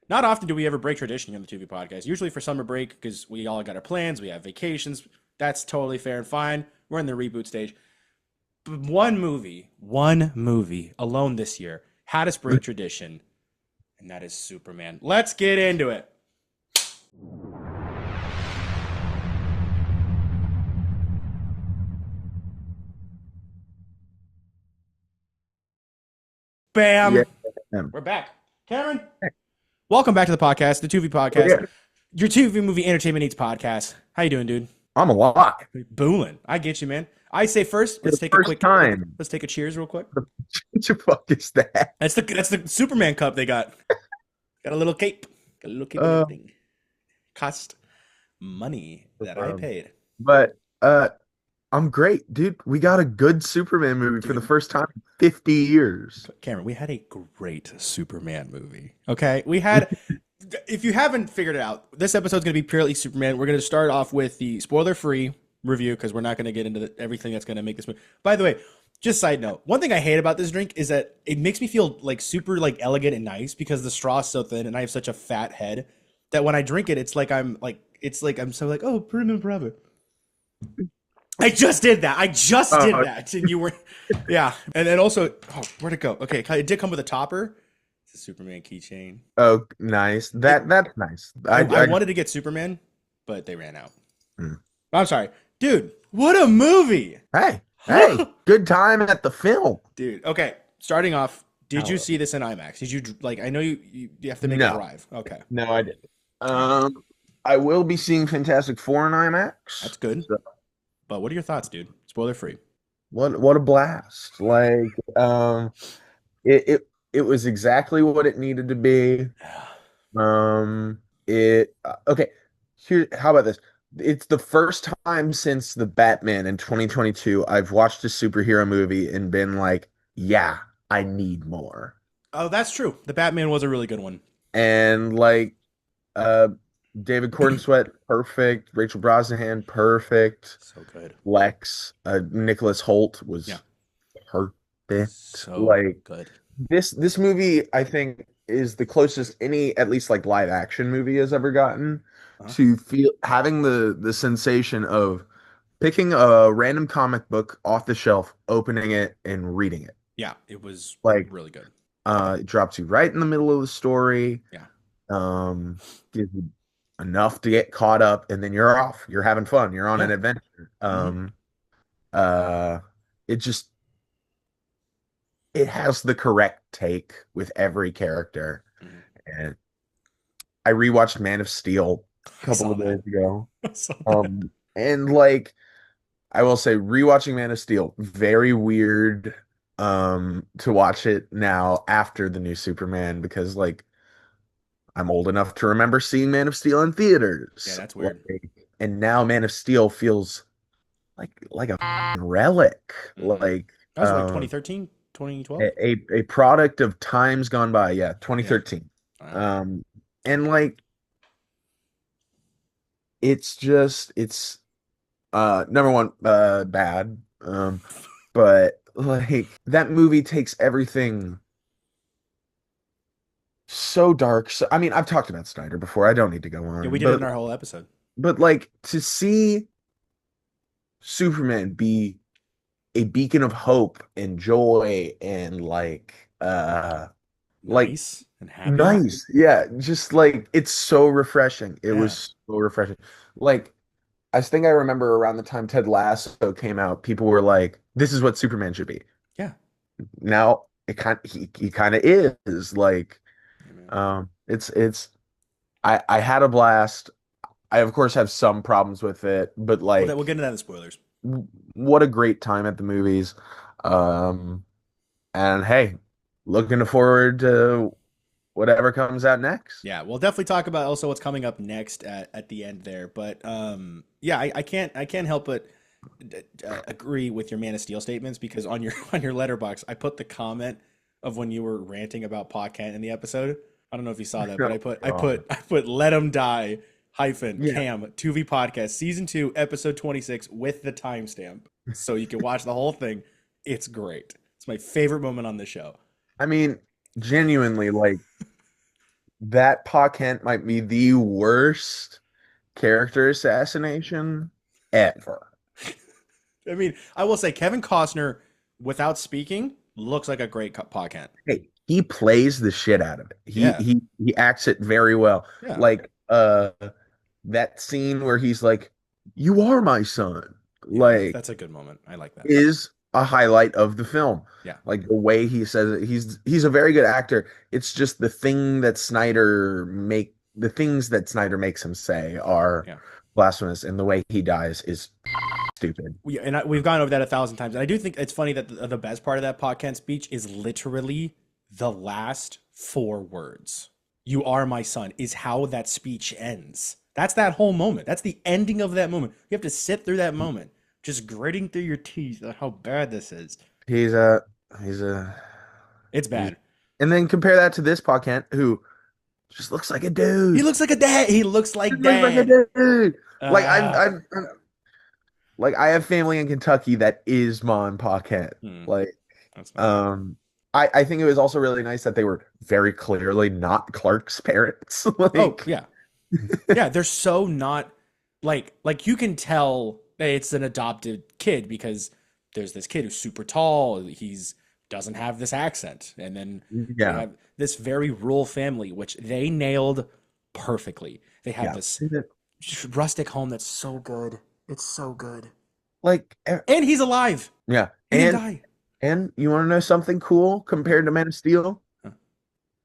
Not often do we ever break tradition on the Tu-Vie podcast. Usually for summer break, because we all got our plans, we have vacations. That's totally fair and fine. We're in the reboot stage. But one movie alone this year had us break tradition, and that is Superman. Let's get into it. Yeah. Bam. We're back. Cameron, welcome back to the podcast, the Tu-Vie podcast, Yeah. your Tu-Vie movie entertainment needs podcast. How you doing, dude? I'm alive. Booming. I get you, man. I say first, For the first time. let's take a cheers real quick. What the fuck is that? That's the Superman cup they got. Got a little cape. Got a little cape and Uh, everything. Cost money that I paid. but I'm great, dude. We got a good Superman movie for the Dude, first time in 50 years. Cameron, we had a great Superman movie. Okay? We had if you haven't figured it out, this episode's going to be purely Superman. We're going to start off with the spoiler-free review because we're not going to get into everything that's going to make this movie. By the way, just side note, one thing I hate about this drink is that it makes me feel like super like elegant and nice because the straw is so thin and I have such a fat head that when I drink it, I'm so like, oh, Premium Forever. I just did that. I just did Oh, that. And you were, yeah. And then also, oh, where'd it go? Okay, it did come with a topper. It's a Superman keychain. oh, nice. That's nice. I wanted to get Superman, but they ran out. Hmm. I'm sorry. Dude, what a movie. Hey, good time at the film. Dude, okay. Starting off, did you Oh, see this in IMAX? Did you, like, I know you have to make a no, drive. Okay. no, I didn't. All right. I will be seeing Fantastic Four in IMAX. That's good. So, But what are your thoughts, dude? Spoiler free. what a blast! It was exactly what it needed to be. Okay. Here, how about this? It's the first time since the Batman in 2022 I've watched a superhero movie and been like, yeah, I need more. Oh, that's true. The Batman was a really good one. And uh David Cornsweet, perfect. Rachel Brosnahan, perfect. So good. Lex, Nicholas Holt Yeah. was perfect. So good. This movie, I think, is the closest any at least like live action movie has ever gotten Huh? to feel having the sensation of picking a random comic book off the shelf, opening it, and reading it. Yeah, it was Like, really good. it drops you right in the middle of the story, Yeah. um, gives you enough to get caught up, and then you're off. You're having fun. You're on Yeah. an adventure. Hmm. Uh, it just it has the correct take with every character. Hmm. And I rewatched Man of Steel a I couple saw of that. days ago. I saw that. And like I will say rewatching Man of Steel, very weird to watch it now after the new Superman because like I'm old enough to remember seeing Man of Steel in Yeah, theaters. that's weird. And now Man of Steel feels like a relic, Hmm. like That was like 2013, 2012. a product of times gone by. Yeah, Yeah. 2013. Wow. Um, and like it's number one bad. But like that movie takes everything so dark. So I mean, I've talked about Snyder before. I don't need to go Yeah, we on, did it in our whole episode. but like to see Superman be a beacon of hope and joy and like Nice and happy. nice. Yeah, just like it's so refreshing. It Yeah. was so refreshing. Like I think I remember around the time Ted Lasso came out, people were like, "This is what Superman should be." Yeah. Now it kind he kind of is like Yeah, man. it's I had a blast. I of course have some problems with it, but We'll like get into that in spoilers. what a great time at the movies. Um and hey, looking forward to whatever comes out next. Yeah, we'll definitely talk about also what's coming up next at the end there. But yeah, I can't help but agree with your Man of Steel statements because on your on your letterbox, I put the comment of when you were ranting about Pa Kent in the episode. I don't know if you saw that, but Oh, God. I put let him die hyphen Yeah. Cam Tuvi podcast season 2 episode 26 with the timestamp so you can watch the whole thing. It's great. It's my favorite moment on the show. I mean, genuinely, like that Pa Kent might be the worst character assassination ever. I mean, I will say Kevin Costner, without speaking, looks like a great podcast. Hey, he plays the shit out of it. He Yeah, he he acts it very well. yeah, Like that scene where he's like, "You are my son," yeah. like That's a good moment. I like that. is a highlight of the film. Yeah, Like the way he says it, he's a very good actor. It's just the things that Snyder makes him say are yeah. blasphemous, and the way he dies is stupid. We've gone over that 1,000 times, and I do think it's funny that the best part of that podcast speech is literally the last four words. "You are my son" is how that speech ends. That's that whole moment. That's the ending of that moment. You have to sit through that moment, just gritting through your teeth at how bad this is. He's a he's a It's he's bad. and then compare that to this podcast who just looks like a He dude. looks like a dad. He looks like Just looks like a dad. dude. Like Uh, like I have family in Kentucky that is Mon Paquette. hmm, Like, that's not good. um, I think it was also really nice that they were very clearly not Clark's parents. Oh Like, yeah, yeah. They're so not like you can tell it's an adopted kid because there's this kid who's super tall. He's doesn't have this accent, and then they yeah, have this very rural family, which they nailed perfectly. They have yeah. this rustic home that's so good. It's so good, Like, and he's alive. yeah. He didn't die. And you want to know something cool compared to Man of Steel? Huh.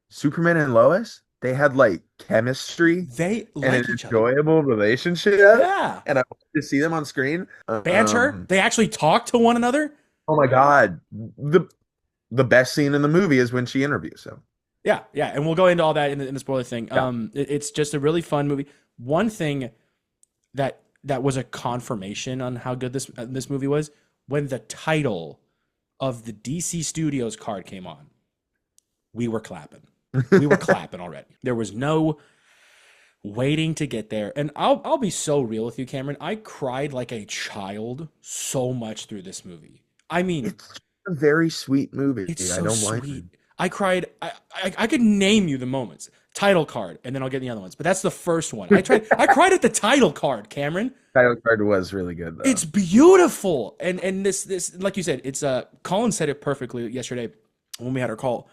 Superman and Lois, they had like chemistry They and an like each other. enjoyable relationship, Yeah. and I wanted to see them on screen. Banter. They actually talk to one another. Oh my God, the best scene in the movie is when she interviews him. Yeah, yeah, and we'll go into all that in the spoiler thing. Yeah. It's just a really fun movie. One thing that was a confirmation on how good this movie was when the title of the DC Studios card came on. We were clapping. We were clapping already. There was no waiting to get there. And I'll be so real with you, Cameron. I cried like a child so much through this movie. I mean, It's a very sweet movie. it's I so don't blame sweet. you. I cried. I could name you the moments. Title card, and then I'll get the other ones. But that's the first one. I cried at the title card, Cameron. Title card was really good though. It's beautiful. And this like you said, it's Colin said it perfectly yesterday when we had our call.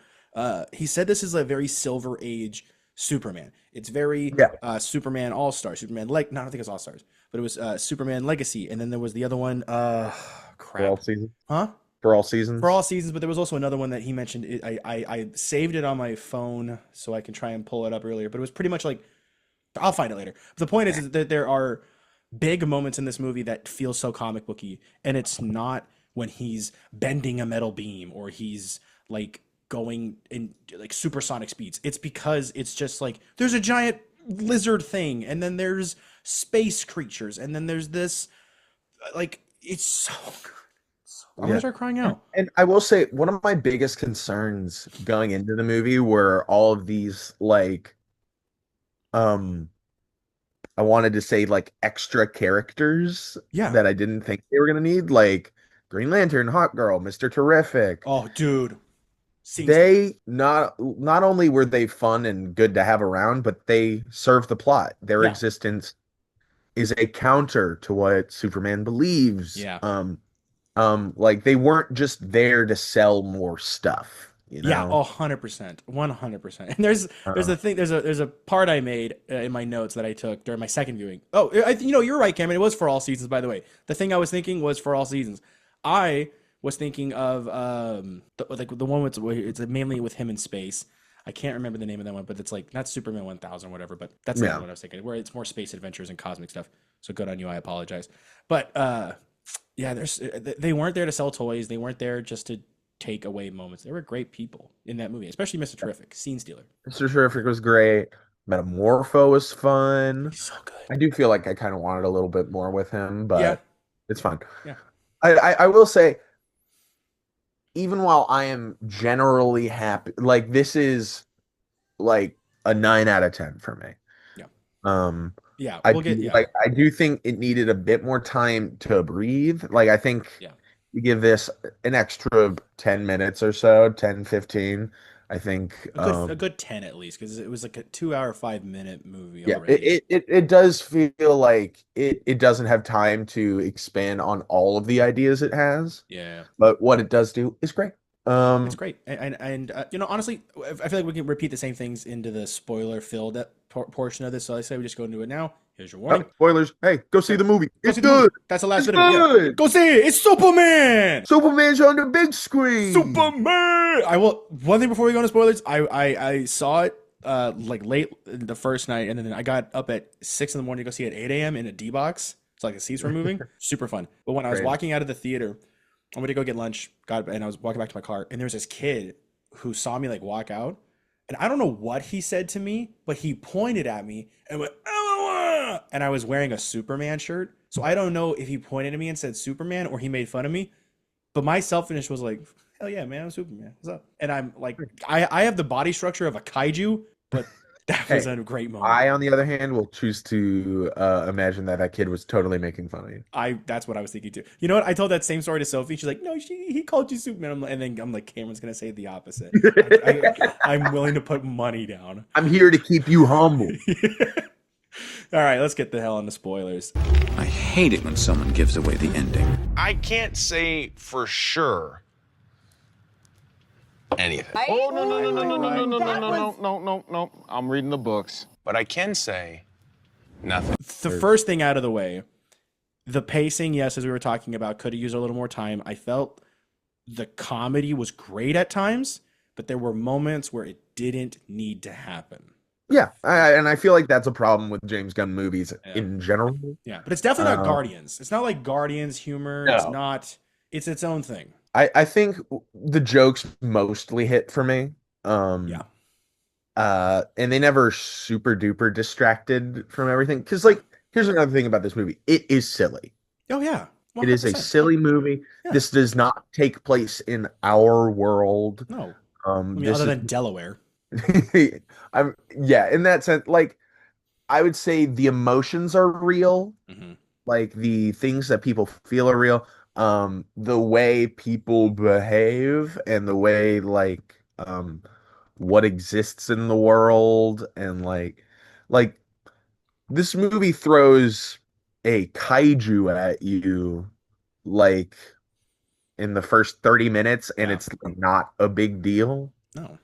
He said this is a very silver age Superman. It's very Yeah, Superman All Star, Superman like no, I don't think it's All Stars, but it was Superman Legacy, and then there was the other one. for all Crap, seasons. huh? For all For seasons. all seasons, but there was also another one that he mentioned. I saved it on my phone so I can try and pull it up earlier. But it was pretty much like I'll find it later. But the point is that there are big moments in this movie that feel so comic booky, and it's not when he's bending a metal beam or he's like going in like supersonic speeds. It's because it's just like there's a giant lizard thing, and then there's space creatures, and then there's this like it's so good. I'm gonna Yeah. start crying out. And I will say one of my biggest concerns going into the movie were all of these like um I wanted to say like extra characters Yeah. that I didn't think they were gonna need, like Green Lantern, Hot Girl, Mr. Terrific. Oh, dude. Scene stealer. They not only were they fun and good to have around, but they serve the plot. Their Yeah. existence is a counter to what Superman believes. Yeah. Like they weren't just there to sell more stuff, you Yeah. know? 100%. 100%. And there's Uh, a thing, there's a part I made in my notes that I took during my second viewing. Oh, you're right, Cameron. It was for all seasons, by the way. The thing I was thinking was for all seasons. I was thinking of like the one with it's mainly with him in space. I can't remember the name of that one, but it's like not Superman 1000 or whatever, but that's the other yeah. one I was thinking, where it's more space adventures and cosmic stuff. So good on you. I apologize. But yeah, they weren't there to sell toys. They weren't there just to take away moments. They were great people in that movie, especially Mr. Terrific, scene stealer. Mr. Terrific was great. Metamorpho was fun. He's so I good. do feel like I kind of wanted a little bit more with him, Yeah, but it's fun. yeah, I will say, even while I am generally happy, like this is like a 9 out of 10 for me. yeah, Um, yeah. We'll get yeah, I do think it needed a bit more time to breathe. Like I think yeah, you give this an extra 10 minutes or so, 10, 15. I think A good 10 at least, because it was like a 2 hour, 5 minute movie yeah, already. it does feel like it doesn't have time to expand on all of the ideas it has, Yeah. but what it does do is great. It's Um, great, and you know, honestly, I feel like we can repeat the same things into the spoiler-filled portion of this. So I say we just go into it now. Here's your oh, warning. spoilers. Hey, go see Okay, the movie. go It's see the movie. good. That's the last It's bit of it. Yeah, good. go see it. It's Superman. Superman's on the big screen. Superman. I will. One thing before we go into spoilers, I saw it like late the first night, and then I got up at 6 in the morning to go see it at 8 a.m. in a D box. It's like the seats were moving. Super fun. But when I was Crazy. walking out of the theater, I went to go get lunch. And I was walking back to my car, and there was this kid who saw me like walk out, and I don't know what he said to me, but he pointed at me and went, "Ah!" And I was wearing a Superman shirt, so I don't know if he pointed at me and said Superman or he made fun of me. But my selfishness was like, hell yeah, man, I'm Superman. What's up? And I'm like, I have the body structure of a kaiju, but that was Hey, a great moment. I, on the other hand, will choose to imagine that that kid was totally making fun of you. That's what I was thinking too. You know what? I told that same story to Sophie. She's like, no, he called you Superman. And then I'm like, Cameron's gonna say the opposite. I'm willing to put money down. I'm here to keep you humble. All right, let's get the hell on the spoilers. I hate it when someone gives away the ending. I can't say for sure anything, Oh, no. I'm reading the books. but I can say nothing. The first thing out of the way, the pacing, yes, as we were talking about, could have used a little more time. I felt the comedy was great at times, but there were moments where it didn't need to happen. Yeah, and I feel like that's a problem with James Gunn movies in general. Yeah, but it's definitely not Um, Guardians. It's not like Guardians humor. No. It's not. It's its own thing. I think the jokes mostly hit for me. Yeah. And they never super duper distracted from everything. Because, like, here's another thing about this movie. It is silly. Oh yeah. It is a 100%. silly movie. Yeah. This does not take place in our world. No. I mean, This other is than Delaware. yeah, in that sense, like I would say the emotions are real, Mm-hmm. like the things that people feel are real. The way people behave and the way like what exists in the world and like this movie throws a kaiju at you like in the first 30 minutes and Yeah. it's not a big deal. No.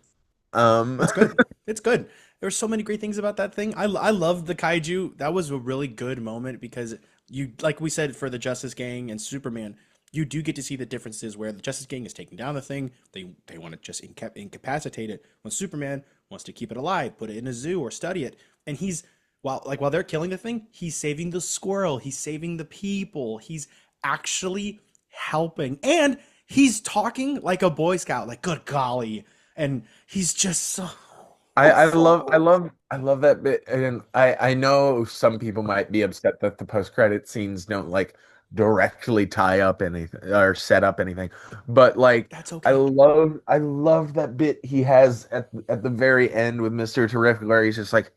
Um It's good. It's good. There's so many great things about that thing. I love the kaiju. That was a really good moment because you, like we said, for the Justice Gang and Superman, you do get to see the differences where the Justice Gang is taking down the thing. They want to just incapacitate it. When Superman wants to keep it alive, put it in a zoo or study it, and he's while they're killing the thing, he's saving the squirrel. He's saving the people. He's actually helping, and he's talking like a Boy Scout. Like, good golly, and he's just so. I love that bit, and I know some people might be upset that the post credit scenes don't like directly tie up anything or set up anything, but like That's okay. I love that bit he has at the very end with Mr. Terrific where he's just like,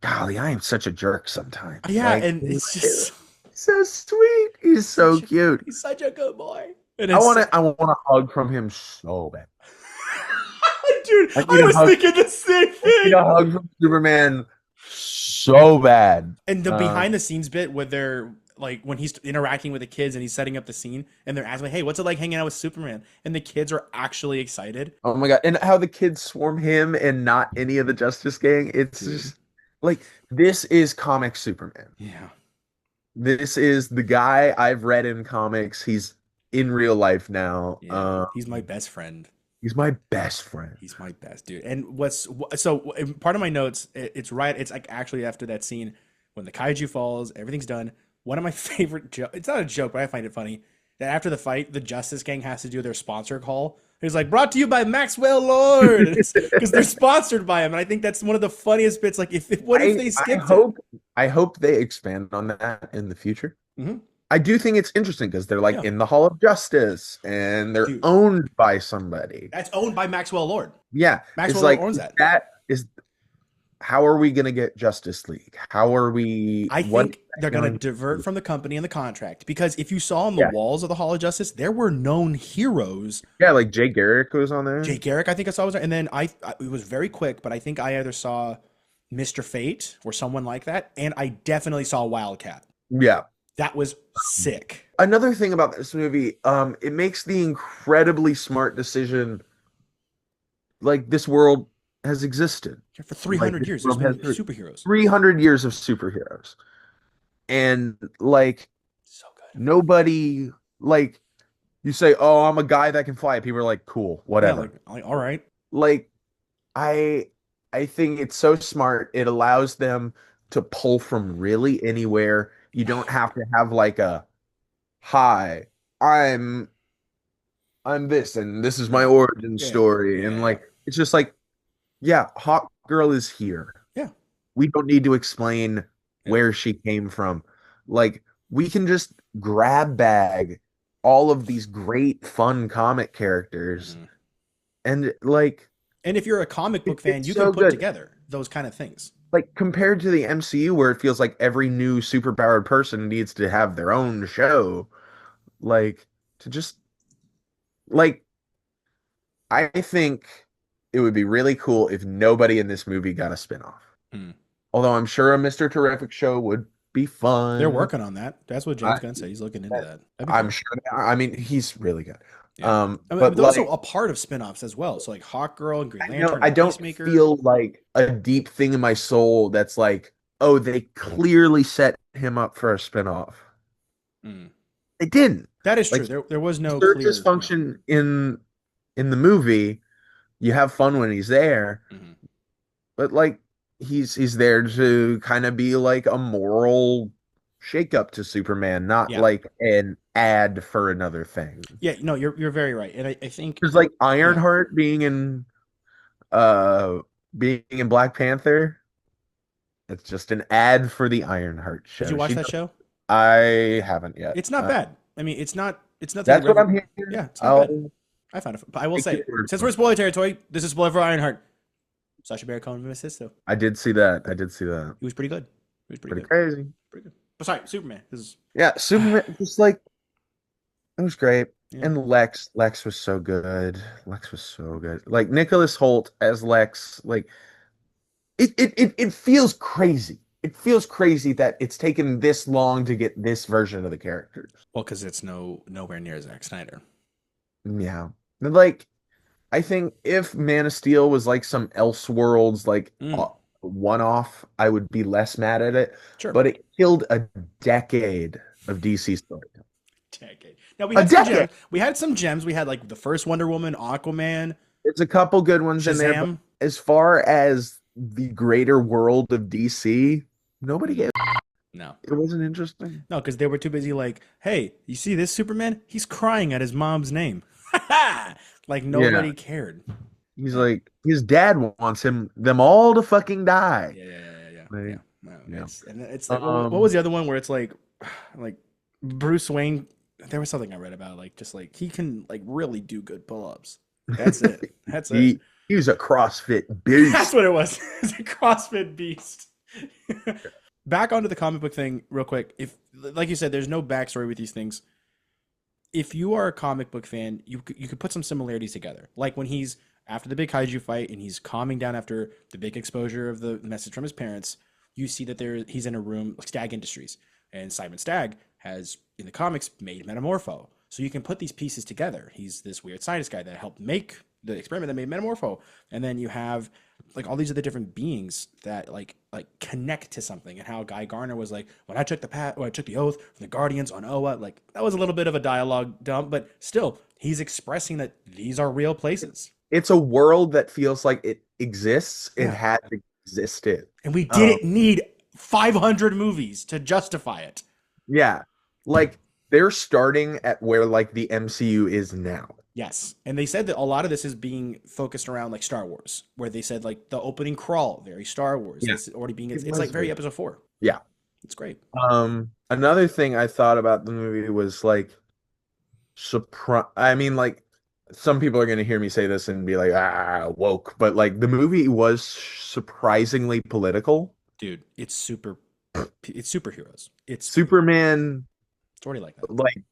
golly, I am such a jerk sometimes. Yeah, Like, and it's just so sweet. He's so such a- cute. He's such a good boy. And I it's want a hug from him so bad. dude, I I need a was hug. thinking the same I need thing. a hug from Superman so bad. And the behind the scenes bit where they're like when he's interacting with the kids and he's setting up the scene and they're asking, "Hey, what's it like hanging out with Superman?" And the kids are actually excited. Oh my God. And how the kids swarm him and not any of the Justice Gang. It's just like, this is comic Superman. Yeah. This is the guy I've read in comics. He's in real life now. Yeah. He's my best friend. He's my best friend. He's my best dude. And part of my notes, it's right. It's like actually after that scene when the kaiju falls, everything's done. One of my favorite jokes, it's not a joke, but I find it funny that after the fight, the Justice Gang has to do their sponsor call. He's like, brought to you by Maxwell Lord, because they're sponsored by him. And I think that's one of the funniest bits. Like, what if they skipped it? I hope they expand on that in the future. Mhm. I do think it's interesting because they're like in the Hall of Justice and they're owned by somebody. That's owned by Maxwell Lord. Yeah, Maxwell it's like owns that. that is how are we going to get Justice League? How are we? I what think they're going to going divert from the company and the contract because if you saw on the Yeah. walls of the Hall of Justice, there were known heroes. Yeah, like Jay Garrick was on there. Jay Garrick, I think I saw was there, and then it was very quick, but I think I either saw Mr. Fate or someone like that, and I definitely saw Wildcat. Yeah. That was sick. Another thing about this movie, it makes the incredibly smart decision. Like this world has existed. For 300 this years, there's world been has superheroes. 300 years of superheroes, and like So good. nobody like you say, "Oh, I'm a guy that can fly." People are like, "Cool, whatever." Yeah, all right. Like I I think it's so smart. It allows them to pull from really anywhere. You don't have to have like a hi, I'm I'm this and this is my origin Yeah, story. yeah, And yeah. like it's just like, yeah, Hawk Girl is here. Yeah. We don't need to explain where she came from. Like we can just grab bag all of these great fun comic characters Mhm. and like And if you're a comic book fan, it's you so can put good. together those kind of things. Like compared to the MCU where it feels like every new superpowered person needs to have their own show, like to just like I think it would be really cool if nobody in this movie got a spinoff. Hmm. Although I'm sure a Mr. Terrific show would be fun. They're working on that. That's what James I- Gunn said. He's looking into that. That'd be I'm cool. sure. I mean, he's really good. Yeah. I mean, but they're like, also a part of spin-offs as well. So like Hawk Girl and Green I Lantern I and don't Peacemaker. feel like a deep thing in my soul that's like, oh, they clearly set him up for a spinoff. Mm. They didn't. That is Like, true. There was no There's clear dysfunction in the movie. You have fun when he's there, Mhm. but like he's there to kind of be like a moral shakeup to Superman, not Yeah. like an ad for another thing. Yeah, no, you're very right. And I think There's like Ironheart being in Black Panther. It's just an ad for the Ironheart show. did you watch that show? I haven't yet. It's not bad. I mean, it's nothing. That's what I'm hearing. Yeah, it's not bad. I'll- I found it. But I will Take say, your word since for we're it. spoiler territory, this is spoiler for Ironheart. Sacha Baron Cohen Mephisto. I did see that. I did see that. He was pretty good. He was pretty Pretty good. crazy. Pretty good. But sorry, Superman. This is Yeah, Superman just like it was great. Yeah. And Lex was so good. Lex was so good. Like Nicholas Hoult as Lex, like it feels crazy. It feels crazy that it's taken this long to get this version of the characters. well, because it's nowhere near Zack Snyder. Yeah. And, like I think if Man of Steel was like some Elseworlds like one-off, I would be less mad at it. Sure. But it killed a decade of DC storytelling. Decade. Now we A had some decade. gems. We had some gems. We had like the first Wonder Woman, Aquaman, There's a couple good ones in there. But Shazam. as far as the greater world of DC, nobody gave. No, It wasn't interesting. no, because they were too busy. Like, hey, you see this Superman? He's crying at his mom's name. Like nobody cared. He's like his dad wants them all to fucking die. Yeah. Right. No, Yeah. it's like, what was the other one where it's like Bruce Wayne? There was something I read about like just like he can like really do good pull-ups. That's it. That's it. He was a CrossFit beast. That's what it was. It's a CrossFit beast. Back onto the comic book thing, real quick. If, like you said, there's no backstory with these things. If you are a comic book fan, you could put some similarities together. Like when he's after the big kaiju fight and he's calming down after the big exposure of the message from his parents. You see that he's in a room like Stagg Industries, and Simon Stagg has in the comics made Metamorpho. So you can put these pieces together. He's this weird scientist guy that helped make the experiment that made Metamorpho, and then you have like all these other different beings that like connect to something. And how Guy Garner was like, when I took the oath from the Guardians on Oa, like that was a little bit of a dialogue dump, but still he's expressing that these are real places. It's a world that feels like it exists. It Yeah. had existed. And we didn't need 500 movies to justify it. Yeah. Like they're starting at where like the MCU is now. Yes. And they said that a lot of this is being focused around like Star Wars, where they said like the opening crawl, very Star Wars. Yeah. It's already being, it's was like very weird. episode 4. Yeah. It's great. Another thing I thought about the movie was like I mean, like some people are going to hear me say this and be like, woke, but like the movie was surprisingly political. Dude, it's superheroes. Superman It's already like that. like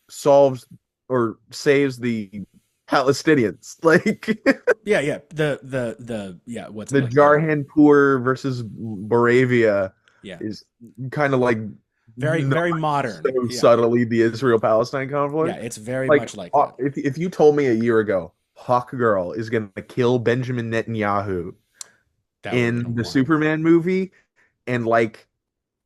solves or saves the Palestinians. Like Yeah. The yeah, what's it the like? Jarhanpur versus Moravia Yeah. is kind of like Very not modern. so Yeah. subtly the Israel-Palestine Yeah, conflict. it's very Like much like that. if you told me a year ago Hawk Girl is gonna kill Benjamin Netanyahu That would have in been the wild. Superman movie and like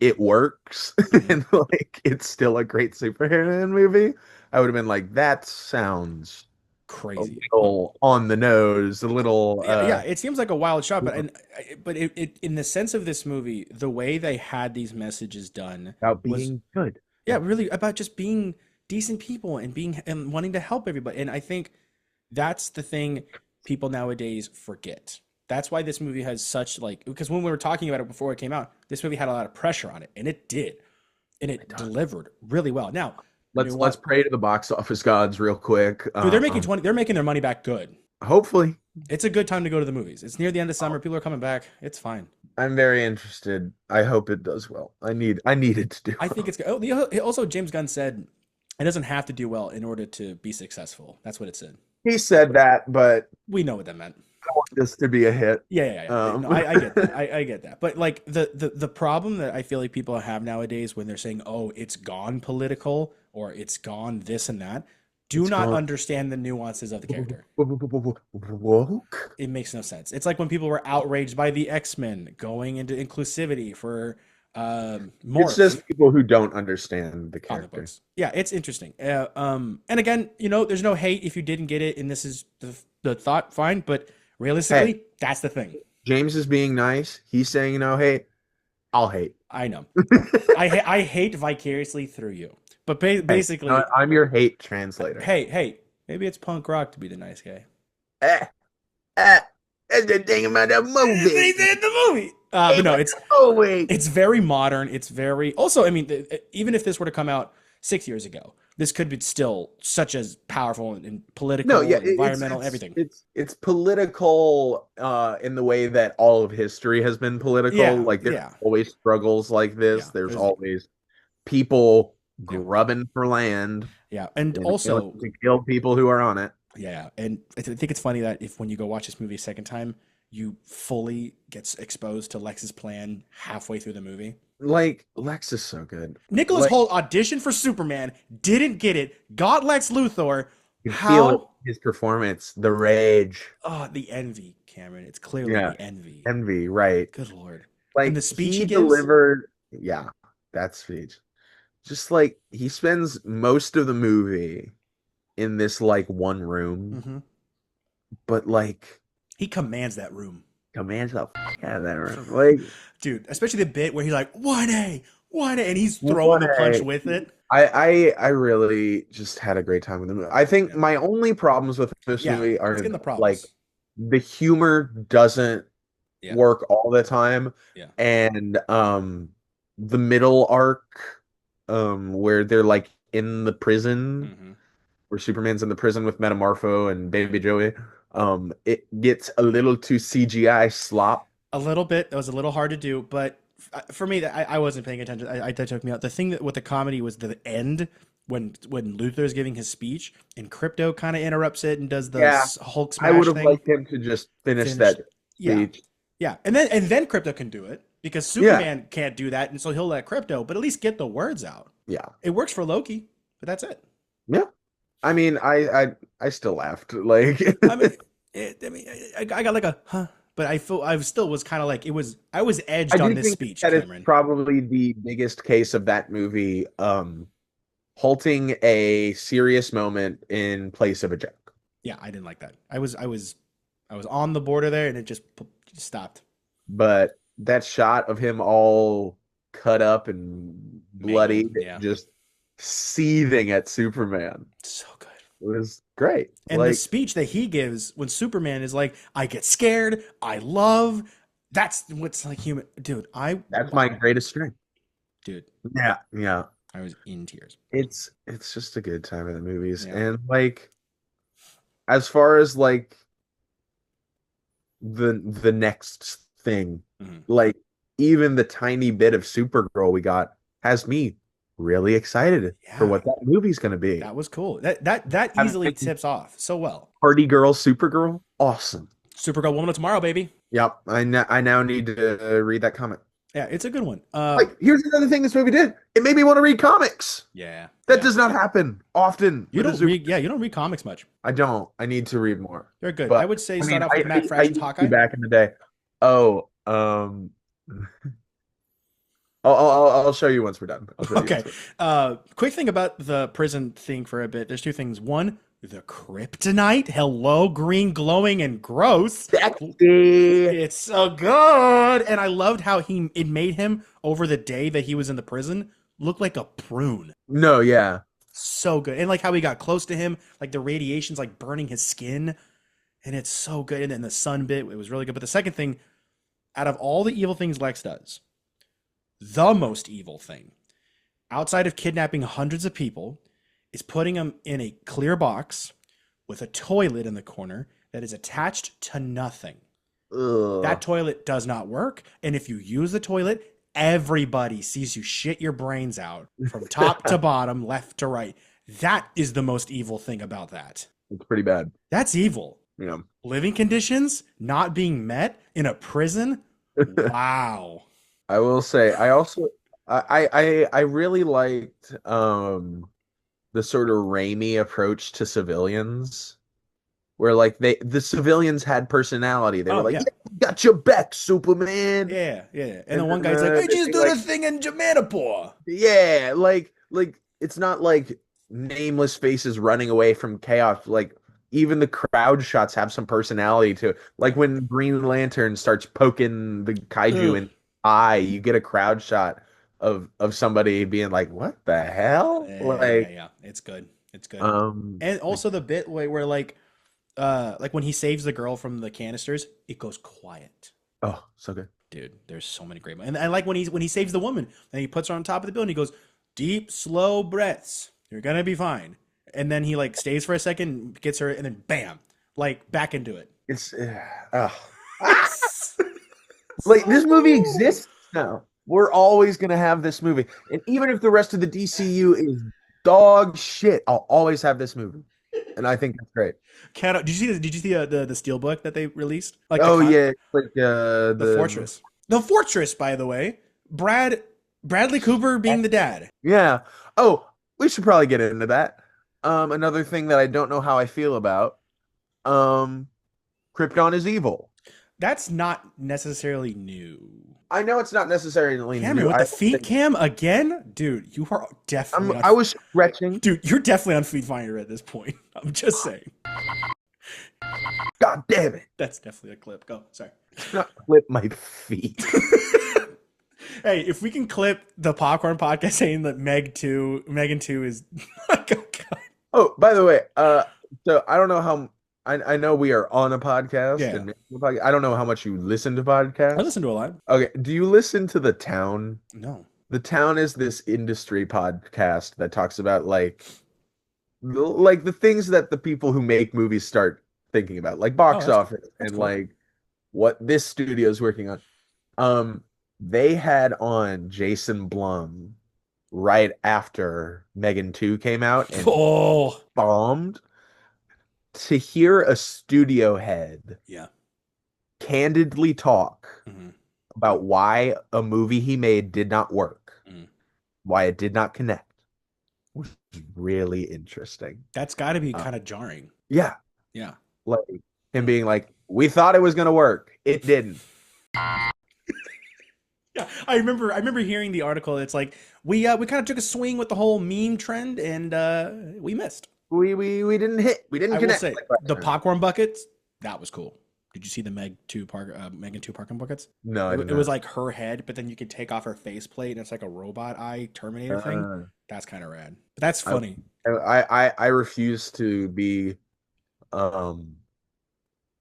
it works Mhm. and like it's still a great Superman movie, I would have been like, that sounds a Crazy. little on the nose, a little Yeah, it seems like a wild shot, but it in the sense of this movie, the way they had these messages done about was, being good. yeah, really about just being decent people and being and wanting to help everybody. And I think that's the thing people nowadays forget. That's why this movie has such like, because when we were talking about it before it came out, this movie had a lot of pressure on it, and it did, and it delivered really well. Now, Let's pray to the box office gods real quick. dude, they're making their money back good. Hopefully. It's a good time to go to the movies. It's near the end of summer. People are coming back. It's fine. I'm very interested. I hope it does well. I need it to do I well. think it's good. Also, James Gunn said it doesn't have to do well in order to be successful. That's what it said. He said that, but We know what that meant. I want this to be a hit. Yeah. No, I get that. I get that. But like the problem that I feel like people have nowadays when they're saying, "Oh, it's gone political" or "It's gone this and that," do not understand the nuances of the character. Woke? It makes no sense. It's like when people were outraged by the X-Men going into inclusivity for more. It's just people who don't understand the Comic character. books. Yeah, it's interesting. And again, there's no hate if you didn't get it, and this is the thought, fine. But realistically, that's the thing. James is being nice. He's saying no hate. I'll hate. I know. I hate vicariously through you. But basically, I'm your hate translator. hey, maybe it's punk rock to be the nice guy. That's the thing about the movie. They did the movie. But no, it's very modern. It's very also. I mean, even if this were to come out 6 years ago, this could be still such as powerful and political, environmental, everything. It's political in the way that all of history has been political. Like there's always struggles like this. There's always people grubbing for land. Yeah, and also to kill people who are on it. Yeah, and I think it's funny that when you go watch this movie a second time, you fully get exposed to Lex's plan halfway through the movie. Like, Lex is so good. Nicholas Hoult auditioned for Superman, didn't get it, got Lex Luthor. Feel his performance, the rage. Oh, the envy, Cameron. It's clearly the envy. Envy, right. Good Lord. Like, and the speech he delivered, that speech. Just like, he spends most of the movie in this like one room, but like he commands that room. Commands the fuck out of that room, like dude. Especially the bit where he's like 1A, and he's throwing the punch with it. I really just had a great time with the movie. I think my only problems with this movie are like the humor doesn't work all the time, and the middle arc, where they're like in the prison. Where Superman's in the prison with Metamorpho and Baby Joey, it gets a little too CGI slop. A little bit. That was a little hard to do, but for me, I wasn't paying attention. That took me out. The thing that with the comedy was the end when Luthor is giving his speech and Crypto kind of interrupts it and does the Hulk smash. I would have liked him to just finish that speech. Yeah, and then Crypto can do it because Superman can't do that, and so he'll let Crypto, but at least get the words out. Yeah, it works for Loki, but that's it. Yeah. I mean, I still laughed. Like, I got like a huh, but I still was kind of like I was edged on this speech. That Cameron. is probably the biggest case of that movie, halting a serious moment in place of a joke. Yeah, I didn't like that. I was on the border there, and it just stopped. But that shot of him all cut up and bloody, just seething at Superman. So good. It was great. And the speech that he gives when Superman is like, I get scared, I love, that's what's like human. Dude, that's my greatest strength. Dude. Yeah. I was in tears. It's just a good time in the movies. And like as far as like the next thing, like even the tiny bit of Supergirl we got has me really excited for what that movie's gonna be. That was cool. That easily tips off so well. Party Girl, Supergirl, awesome. Supergirl, Woman of Tomorrow, baby. Yep, I now need to read that comic. Yeah, it's a good one. Like, here's another thing this movie did. It made me want to read comics. Yeah, that does not happen often. You don't read. Yeah, you don't read comics much. I don't. I need to read more. They're good. But, I would say start off with Matt Fraction's Hawkeye. Back in the day. Oh, I'll show you once we're done. Okay. Quick thing about the prison thing for a bit. There's two things. One, the kryptonite. Hello, green, glowing, and gross. Sexy. It's so good. And I loved how it made him, over the day that he was in the prison, look like a prune. No, yeah. So good. And like how he got close to him, like the radiation's like burning his skin. And it's so good. And then the sun bit, it was really good. But the second thing, out of all the evil things Lex does, the most evil thing, outside of kidnapping hundreds of people, is putting them in a clear box with a toilet in the corner that is attached to nothing. Ugh. That toilet does not work. And if you use the toilet, everybody sees you shit your brains out from top to bottom, left to right. That is the most evil thing about that. It's pretty bad. That's evil. Yeah. Living conditions not being met in a prison. Wow. I will say, I really liked the sort of Raimi approach to civilians, where like the civilians had personality. They were like, yeah. Yeah, got your back, Superman. Yeah. And the one guy's like, I just do the thing in Jamanapur. Yeah, like it's not like nameless faces running away from chaos. Like even the crowd shots have some personality to it. Like when Green Lantern starts poking the kaiju in the eye, you get a crowd shot of somebody being like, "What the hell?" Yeah, it's good. It's good. And also the bit where like when he saves the girl from the canisters, it goes quiet. Oh, so good, dude. There's so many great. And I like when he saves the woman and he puts her on top of the building. He goes, deep, slow breaths. You're gonna be fine. And then he like stays for a second, gets her, and then bam, like back into it. It's like this movie exists now. We're always gonna have this movie, and even if the rest of the DCU is dog shit, I'll always have this movie, and I think that's great. Did you see the Steelbook that they released? Like yeah, like the Fortress. The Fortress, by the way, Bradley Cooper being the dad. Yeah. Oh, we should probably get into that. Another thing that I don't know how I feel about, Krypton is evil. That's not necessarily new. I know it's not necessarily Cameron, new. with the feet cam again? Dude, you are definitely I was stretching. Dude, you're definitely on Feed Finder at this point. I'm just saying. God damn it. That's definitely a clip. Go. Sorry. Not clip my feet. Hey, if we can clip the Popcorn Podcast saying that Megan 2 is Oh, by the way, so I don't know how I know we are on a podcast. Yeah. And I don't know how much you listen to podcasts. I listen to a lot. Okay. Do you listen to The Town? No. The Town is this industry podcast that talks about like the things that the people who make movies start thinking about, like box office and cool. Like what this studio is working on. They had on Jason Blum right after Megan 2 came out and bombed. To hear a studio head candidly talk about why a movie he made did not work, why it did not connect, was really interesting. That's got to be kind of jarring. Yeah. Yeah. Like him being like, we thought it was going to work. It didn't. Yeah, I remember hearing the article. It's like we kind of took a swing with the whole meme trend and we missed. We didn't hit. We didn't connect. I will say, the popcorn buckets, that was cool. Did you see the Megan 2 popcorn buckets? No, it was like her head, but then you could take off her faceplate and it's like a robot eye Terminator thing. That's kind of rad. But that's funny. I refuse to be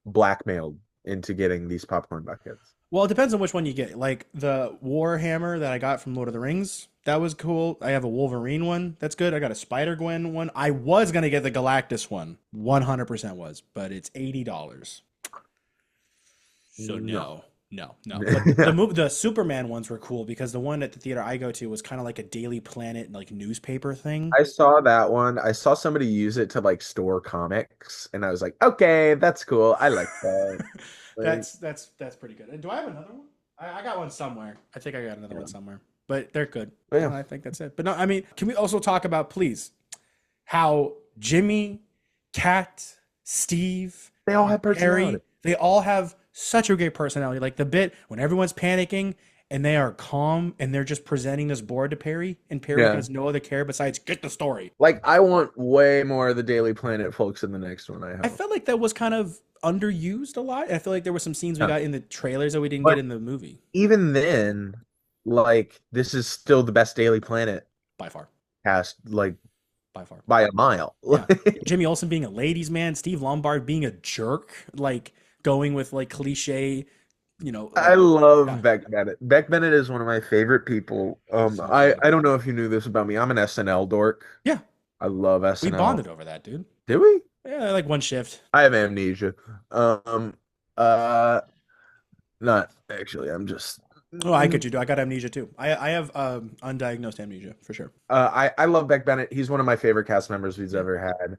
blackmailed into getting these popcorn buckets. Well, it depends on which one you get. Like the Warhammer that I got from Lord of the Rings, that was cool. I have a Wolverine one, that's good. I got a Spider-Gwen one. I was gonna get the Galactus one, 100% was, but it's $80. So no. But the Superman ones were cool because the one at the theater I go to was kind of like a Daily Planet like newspaper thing. I saw that one. I saw somebody use it to like store comics, and I was like, okay, that's cool. I like that. Like, That's pretty good. And do I have another one? I got one somewhere. I think I got another one somewhere. But they're good. But yeah. I think that's it. But no, I mean, can we also talk about, please, how Jimmy, Kat, Steve, they all have personality. Harry, they all have such a great personality. Like the bit when everyone's panicking and they are calm and they're just presenting this board to Perry, and Perry has no other care besides get the story. Like I want way more of the Daily Planet folks in the next one. I felt like that was kind of underused a lot. I feel like there were some scenes we got in the trailers that we didn't get in the movie. Even then, like this is still the best Daily Planet by far. Cast, like by far, by a mile. Yeah. Jimmy Olsen being a ladies' man, Steve Lombard being a jerk, like going with like cliche. You know, I love Beck Bennett. Beck Bennett is one of my favorite people. I don't know if you knew this about me. I'm an SNL dork. Yeah, I love SNL. We bonded over that, dude. Did we? Yeah, like one shift. I have amnesia. Not actually. I'm just. Oh, I could do. I got amnesia too. I have undiagnosed amnesia for sure. I love Beck Bennett. He's one of my favorite cast members we've ever had.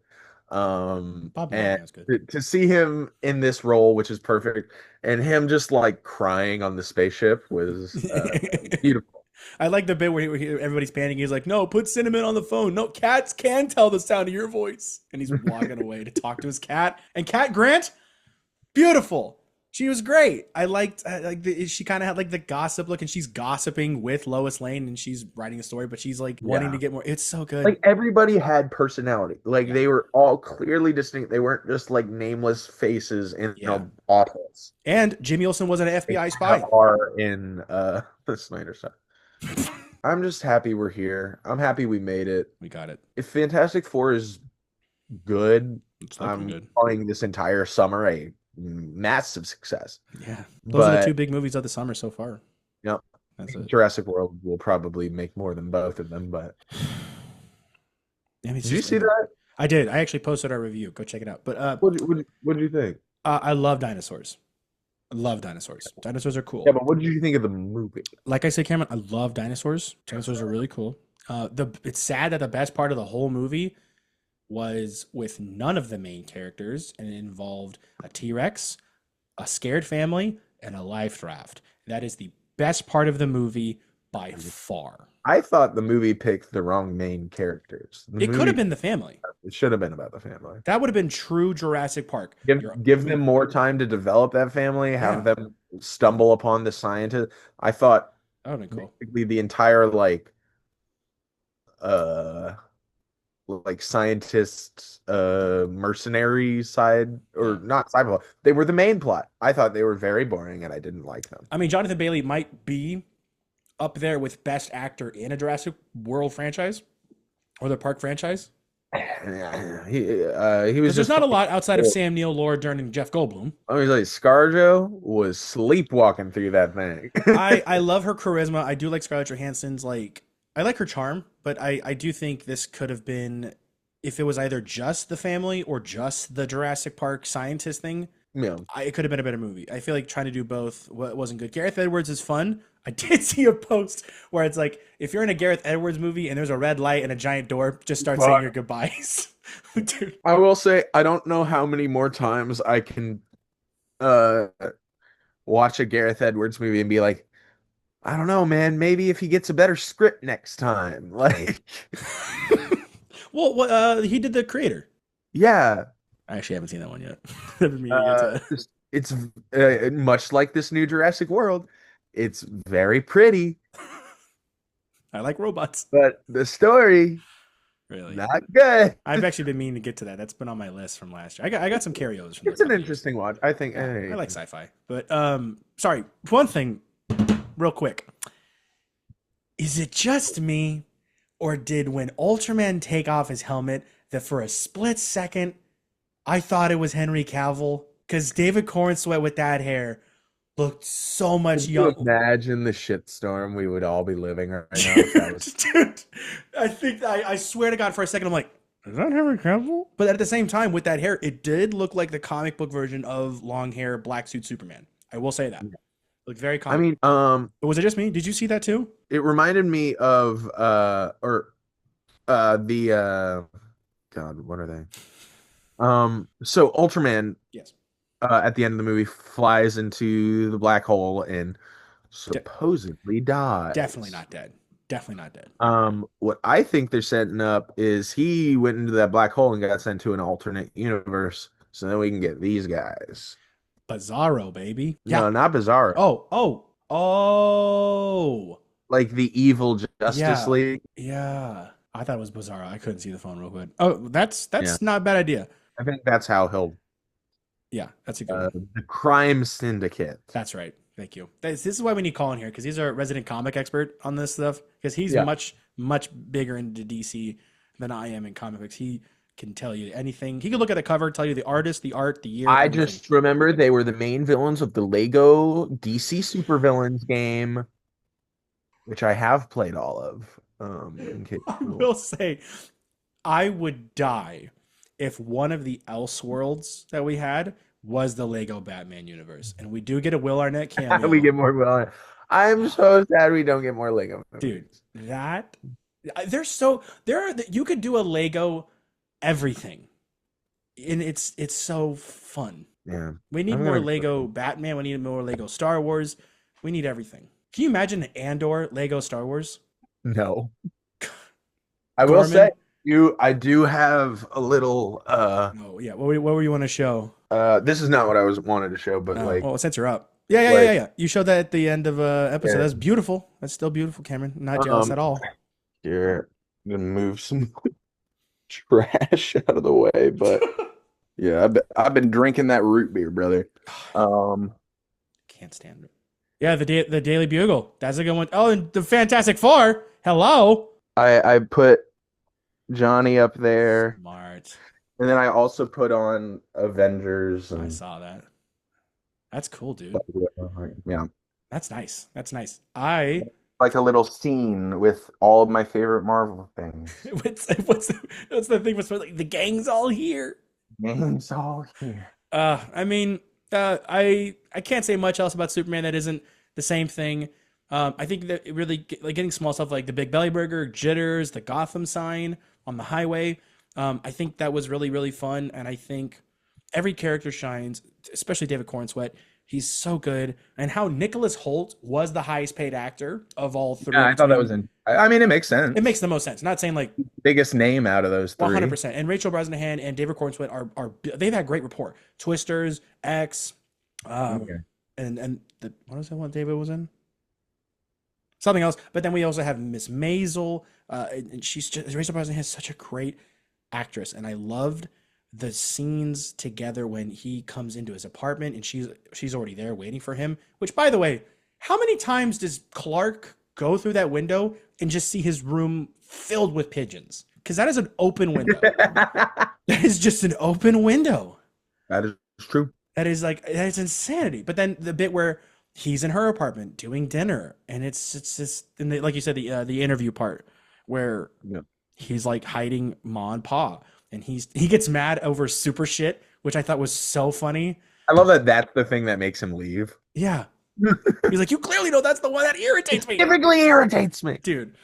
Bob and was good. To see him in this role, which is perfect, and him just like crying on the spaceship was beautiful. I like the bit where everybody's panicking. He's like, "No, put Cinnamon on the phone. No, cats can tell the sound of your voice." And he's walking away to talk to his cat. And Cat Grant, beautiful. She was great. I liked she kind of had like the gossip look, and she's gossiping with Lois Lane, and she's writing a story, but she's like wanting to get more. It's so good. Like everybody had personality. Like they were all clearly distinct. They weren't just like nameless faces in office. And Jimmy Olsen was an FBI spy. Are in the Snyder stuff. I'm just happy we're here. I'm happy we made it. We got it. If Fantastic Four is good, I'm good. Calling this entire summer a massive success. Yeah, those are the two big movies of the summer so far. Yep. Jurassic World will probably make more than both of them, but did you see that? I did. I actually posted our review. Go check it out. But what did you think? I love dinosaurs. I love dinosaurs. Dinosaurs are cool. Yeah, but what did you think of the movie? Like I said, Cameron, I love dinosaurs. Dinosaurs are really cool. It's sad that the best part of the whole movie was with none of the main characters, and it involved a T-Rex, a scared family, and a life raft. That is the best part of the movie by far. I thought the movie picked the wrong main characters. It could have been the family. It should have been about the family. That would have been true Jurassic Park. Give them more time to develop that family, have them stumble upon the scientist. I thought that would have been cool. Basically the entire like scientists mercenary side, or not side, they were the main plot. I thought they were very boring and I didn't like them. I mean, Jonathan Bailey might be up there with best actor in a Jurassic World franchise or the park franchise. He was there's not a lot outside of Sam Neill, Laura Dern, and Jeff Goldblum. I was like, ScarJo was sleepwalking through that thing. I love her charisma. I do like Scarlett Johansson's I like her charm, but I do think this could have been, if it was either just the family or just the Jurassic Park scientist thing, it could have been a better movie. I feel like trying to do both wasn't good. Gareth Edwards is fun. I did see a post where it's like, if you're in a Gareth Edwards movie and there's a red light and a giant door, just start saying your goodbyes. Dude. I will say, I don't know how many more times I can watch a Gareth Edwards movie and be like, I don't know, man. Maybe if he gets a better script next time. Like, well, he did The Creator. Yeah. I actually haven't seen that one yet. It's much like this new Jurassic World. It's very pretty. I like robots. But the story, really not good. I've actually been meaning to get to that. That's been on my list from last year. I got some carryovers from It's an interesting watch. I think. I like sci-fi. But sorry, one thing real quick. Is it just me, or did when Ultraman take off his helmet that for a split second I thought it was Henry Cavill? Because David Cornsweet with that hair looked so much Could you young. imagine the shitstorm we would all be living right now if that was Dude, I swear to God, for a second, I'm like, is that Henry Cavill? But at the same time, with that hair, it did look like the comic book version of long hair, black suit Superman. I will say that. Looked very I comic. mean, But was it just me? Did you see that too? it reminded me of God, what are they? So Ultraman Yes. at the end of the movie flies into the black hole and supposedly dies. Definitely not dead. Definitely not dead. What I think they're setting up is he went into that black hole and got sent to an alternate universe, so then we can get these guys. Bizarro, baby. No, not Bizarro. Oh. Like the evil Justice Yeah. League. Yeah. I thought it was Bizarro. I couldn't see the phone real quick. Oh, that's Yeah. not a bad idea. I think that's how he'll. Yeah, that's a good one. The Crime Syndicate. That's right. Thank you. This is why we need Colin here, because he's our resident comic expert on this stuff. Because he's much bigger into DC than I am in comic books. He can tell you anything. He can look at the cover, tell you the artist, the art, the year. I everything. just remember they were the main villains of the Lego DC Supervillains game, which I have played all of. In case I will say, I would die if one of the Elseworlds that we had was the Lego Batman universe, and we do get a Will Arnett cameo. we get more Will. I'm so sad we don't get more Lego movies. Dude, you could do a Lego everything, and it's so fun. Yeah, We need more Lego Batman. We need more Lego Star Wars. We need everything. Can you imagine Andor Lego Star Wars? no. I will say I do have a little. Oh yeah. What were you want to show? This is not what I wanted to show, but like, well, since you're up. Yeah. You showed that at the end of episode. Yeah. That's beautiful. That's still beautiful, Cameron. Not jealous at all. Here, I'm gonna move some trash out of the way, but yeah, I've been drinking that root beer, brother. Can't stand it. Yeah, the Daily Bugle. That's a good one. Oh, and the Fantastic Four. Hello. I put Johnny up there, Smart. and then I also put on Avengers. I saw that. That's cool, dude. Yeah, That's nice. I like a little scene with all of my favorite Marvel things. what's the thing with like the gang's all here? Names all here. I mean, I can't say much else about Superman that isn't the same thing. I think that it really like getting small stuff like the Big Belly Burger, Jitters, the Gotham sign on the highway. I think that was really, really fun, and I think every character shines, especially David Cornsweet. He's so good, and how Nicholas Hoult was the highest paid actor of all three. Yeah, I thought that was I mean, it makes sense. It makes the most sense. Not saying like biggest name out of those three. 100%. And Rachel Brosnahan and David Cornsweet are they've had great rapport. Twisters, X, and what was that one David was in? Something else. But then we also have Miss Maisel, and Rachel Brosnahan is such a great actress, and I loved the scenes together when he comes into his apartment and she's already there waiting for him. Which, by the way, how many times does Clark go through that window and just see his room filled with pigeons? Because that is an open window. That is just an open window. That is true. That is insanity. But then the bit where he's in her apartment doing dinner, and it's just like you said, the interview part where he's like hiding Ma and Pa, and he gets mad over super shit, which I thought was so funny. I love that that's the thing that makes him leave. Yeah. He's like, you clearly know that's the one that irritates me. Typically irritates me. Dude.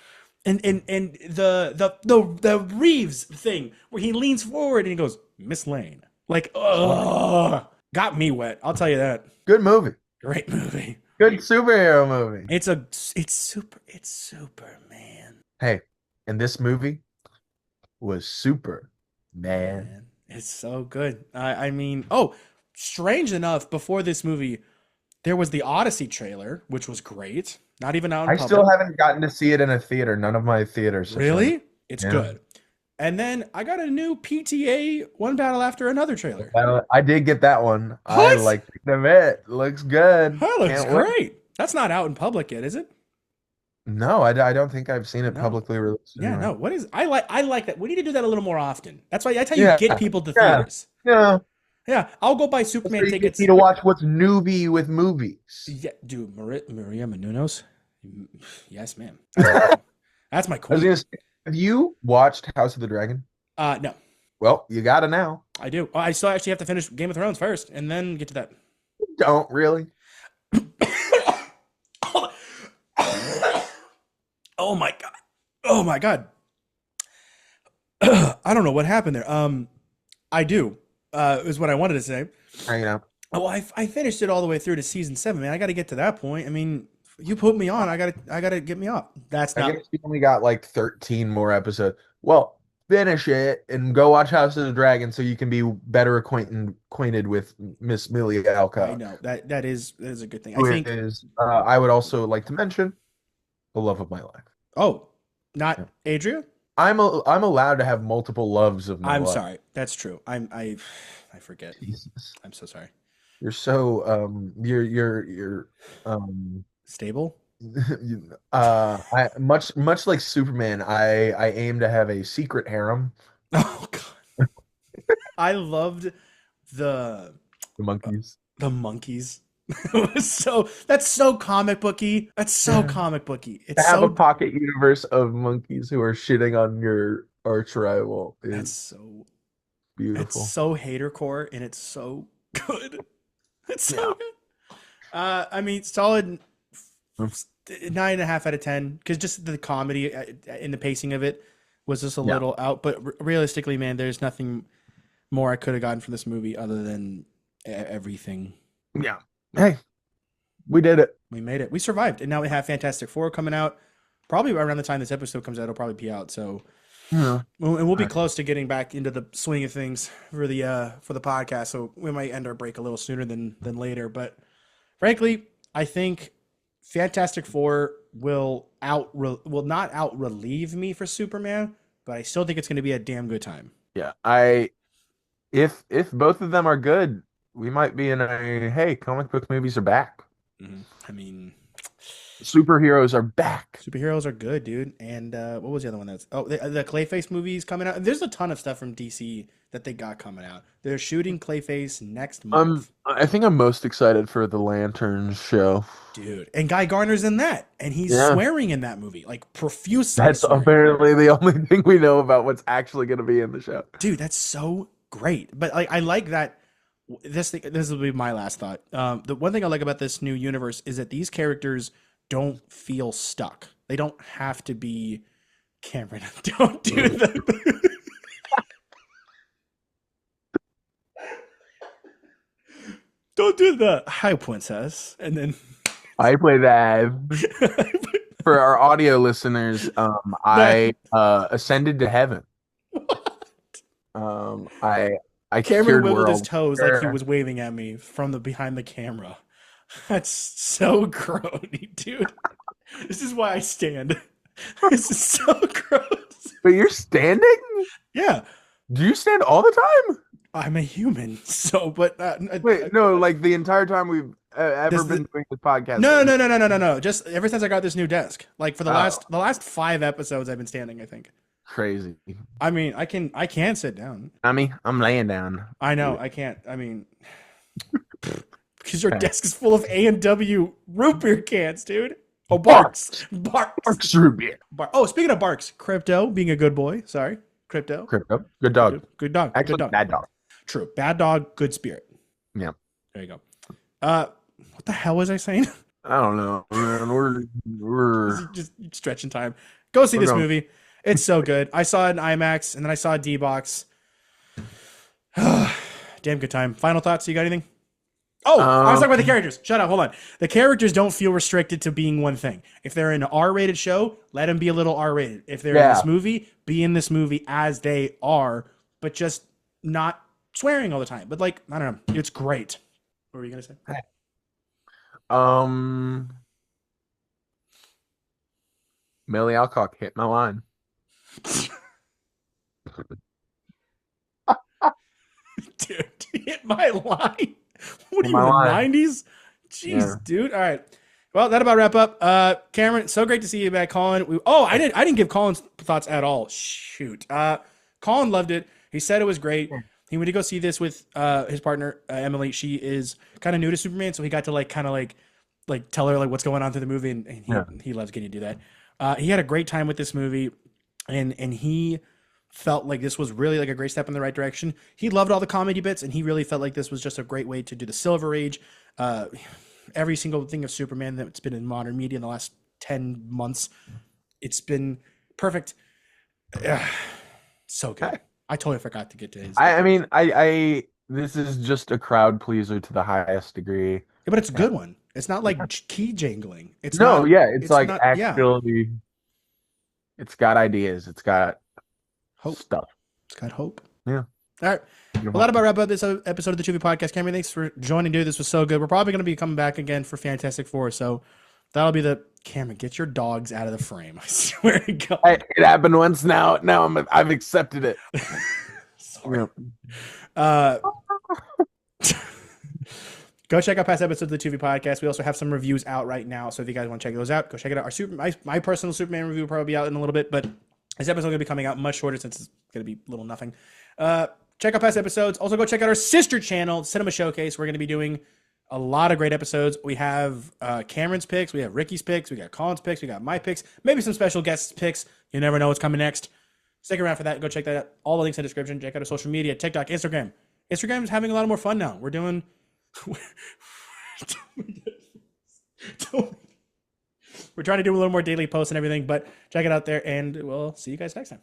And the Reeves thing where he leans forward and he goes, Miss Lane. Like, ugh. Got me wet. I'll tell you that. Good movie. Great movie. Good superhero movie. It's Superman. Hey, and this movie was super, man. It's so good. I mean, strange enough, before this movie, there was the Odyssey trailer, which was great. Not even out in I public. still haven't gotten to see it in a theater. None of my theaters. Really? It's good. And then I got a new PTA One Battle After Another trailer. I did get that one. What? I like the bit. Looks good. That looks Can't great. wait. That's not out in public yet, is it? No, I don't think I've seen it publicly released. Yeah, anywhere. no. What is? I like that. We need to do that a little more often. That's why you get people to theaters. Yeah. Yeah, I'll go buy So Superman you tickets. get me to watch what's newbie with movies. Yeah, dude, Maria Menounos. Yes, ma'am. That's my I was queen. gonna say, have you watched House of the Dragon? No, Well, you gotta now. I do. I still actually have to finish Game of Thrones first, and then get to that. Don't really. Oh my god. Oh my god. I don't know what happened there. I do. Is what I wanted to say. Hanging out. Oh, I finished it all the way through to season 7, man. I got to get to that point. I mean, you put me on. I gotta get me up. That's I not. guess you only got like 13 more episodes. Well, finish it and go watch House of the Dragon so you can be better acquainted with Miss Millie Alcock. I know that is a good thing. I Who think. is, I would also like to mention the love of my life. Oh, not Adria. I'm allowed to have multiple loves of my I'm life. sorry. That's true. I forget. Jesus. I'm so sorry. You're so you're Stable. I much like Superman, I aim to have a secret harem. Oh god. I loved the The monkeys. monkeys. It was that's so comic booky. That's so comic booky. To It's have so a pocket universe of monkeys who are shitting on your arch rival that's is so beautiful. it's so hater core and it's so good. It's so good. I mean, solid 9.5 out of 10 because just the comedy in the pacing of it was just a little out. But realistically, man, there's nothing more I could have gotten from this movie other than everything. Yeah. Hey, we did it. We made it. We survived, and now we have Fantastic Four coming out. Probably around the time this episode comes out, it'll probably be out. So, and we'll be close to getting back into the swing of things for the podcast. So we might end our break a little sooner than later. But frankly, I think Fantastic Four will not out relieve me for Superman, but I still think it's going to be a damn good time. Yeah. If both of them are good, we might be in a hey, comic book movies are back. Mm-hmm. I mean, superheroes are back. Superheroes are good, dude. And what was the other one? The Clayface movies coming out. There's a ton of stuff from DC that they got coming out. They're shooting Clayface next month. I think I'm most excited for the Lanterns show. Dude, and Guy Gardner's in that, and he's swearing in that movie, like profusely. That's swearing. apparently the only thing we know about what's actually going to be in the show. Dude, that's so great. But I like that. This will be my last thought. The one thing I like about this new universe is that these characters don't feel stuck. They don't have to be Cameron. Don't do that. Don't do the hi princess and then I play that. For our audio listeners, I ascended to heaven. I Cameron cured wiggled his world. toes like he was waving at me from the behind the camera. That's so grody, dude. This is why I stand. This is so gross. But you're standing? Yeah, Do you stand all the time? I'm a human. So, but Wait, no, like the entire time we've ever been doing this podcast. No. Just ever since I got this new desk, like for the last 5 episodes, I've been standing. I think. Crazy. I mean, I can sit down. I'm laying down. I know I can't. I mean, because your desk is full of A&W root beer cans, dude. Oh, Barks. Barks root beer. Oh, speaking of Barks, Crypto being a good boy. Sorry, Crypto. Good dog. Good dog. Actually, Good dog. bad dog. True. Bad dog. Good spirit. Yeah. There you go. What the hell was I saying? I don't know. Man, we're just stretching time. Go see this going. movie. It's so good. I saw it in IMAX and then I saw it D-Box. Damn good time. Final thoughts? You got anything? Oh, I was talking about the characters. Shut up. Hold on. The characters don't feel restricted to being one thing. If they're in an R-rated show, let them be a little R-rated. If they're in this movie, be in this movie as they are, but just not swearing all the time. But like, I don't know. It's great. What were you going to say? Millie Alcock hit my line. Dude, hit my line. What are Hit you, my in the 90s? Jeez, dude. All right. Well, that about wrap up. Cameron, so great to see you back, Colin. I didn't give Colin's thoughts at all. Shoot. Colin loved it. He said it was great. He went to go see this with his partner Emily. She is kind of new to Superman, so he got to like kind of like tell her like what's going on through the movie, and he loves getting to do that. He had a great time with this movie, and he felt like this was really like a great step in the right direction. He loved all the comedy bits, and he really felt like this was just a great way to do the Silver Age. Every single thing of Superman that's been in modern media in the last 10 months, it's been perfect. So good. I totally forgot to get to his. I mean, I this is just a crowd pleaser to the highest degree. Yeah, but it's a good one. It's not like key jangling. It's it's like not, actually, it's got ideas. It's got hope. Stuff. It's got hope. Yeah. All right. Well, that about wrap up this episode of the Tu-Vie Podcast. Cameron, thanks for joining, dude. This was so good. We're probably going to be coming back again for Fantastic Four, so that'll be the Cameron. Get your dogs out of the frame. I swear to God. It happened once. Now I've accepted it. Sorry. Go check out past episodes of the Tu-Vie Podcast. We also have some reviews out right now, so if you guys want to check those out, go check it out. My personal Superman review will probably be out in a little bit, but this episode is going to be coming out much shorter since it's going to be little nothing. Check out past episodes. Also, go check out our sister channel, Cinema Showcase. We're going to be doing a lot of great episodes. We have Cameron's picks. We have Ricky's picks. We got Colin's picks. We got my picks. Maybe some special guests' picks. You never know what's coming next. Stick around for that. Go check that out. All the links in the description. Check out our social media, TikTok, Instagram. Instagram is having a lot more fun now. We're doing... We're trying to do a little more daily posts and everything, but check it out there, and we'll see you guys next time.